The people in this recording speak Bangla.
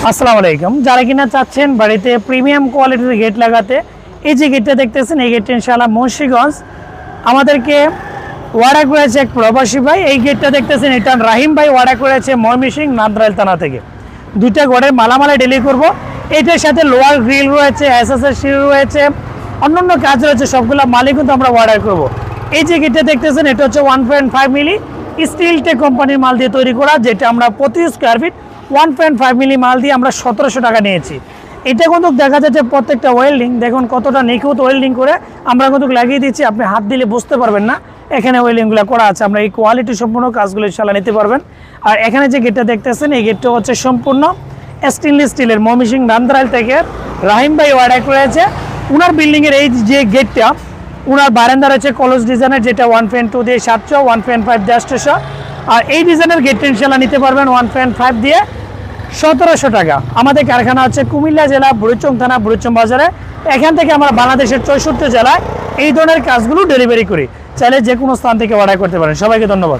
আসসালামু আলাইকুম। যারা কিনা চাচ্ছেন বাড়িতে প্রিমিয়াম কোয়ালিটির গেট লাগাতে, এই যে গেটটা দেখতেছেন, এই গেটটা ইনশাআল্লাহ মুন্সিগঞ্জ আমাদেরকে ওয়ার্ডার করেছে এক প্রবাসী ভাই। এই গেটটা দেখতেছেন, এটা রাহিম ভাই ওয়ার্ডার করেছে ময়মনসিংহ নান্দ্রাইল থানা থেকে। দুইটা ঘরের মালামালে ডেলি করব। এটার সাথে লোয়ার গ্রিল রয়েছে, এসএসএর সিঁড়ি রয়েছে, অন্যান্য কাজ রয়েছে, সবগুলো মালই কিন্তু আমরা অর্ডার করব। এই যে গেটটা দেখতেছেন, এটা হচ্ছে 1.5 মিলি স্টিল টেক কোম্পানির মাল দিয়ে তৈরি করা, যেটা আমরা প্রতি স্কোয়ার ফিট 1.5 মিলি মাল দিয়ে আমরা 1700 টাকা নিয়েছি। এটা কিন্তু দেখা যাচ্ছে প্রত্যেকটা ওয়েল্ডিং দেখুন কতটা নিখুঁত ওয়েল্ডিং করে আমরা কিন্তু লাগিয়ে দিচ্ছি। আপনি হাত দিলে বুঝতে পারবেন না এখানে ওয়েল্ডিংগুলো করা আছে। আমরা এই কোয়ালিটি সম্পূর্ণ কাজগুলো ইনশাআল্লাহ নিতে পারবেন। আর এখানে যে গেটটা দেখতেছেন, এই গেটটা হচ্ছে সম্পূর্ণ স্টেনলেস স্টিলের, ময়মনসিংহ নান্দ্রাইল থেকে রাহিম ভাই অর্ডার করেছে। উনার বিল্ডিংয়ের এই যে গেটটা, উনার বারান্দা রয়েছে কলস ডিজাইনের, যেটা 1.2 দিয়ে 700, 1.5 দিয়ে 800। আর এই ডিজাইনের গেটটা ইনশাআল্লাহ নিতে পারবেন 1.5 দিয়ে 1700 টাকা। আমাদের কারখানা হচ্ছে কুমিল্লা জেলা বুড়িচং থানা বুড়িচং বাজারে। এখান থেকে আমরা বাংলাদেশের 64 জেলায় এই ধরনের কাজগুলো ডেলিভারি করি। চাইলে যে কোনো স্থান থেকে অর্ডার করতে পারেন। সবাইকে ধন্যবাদ।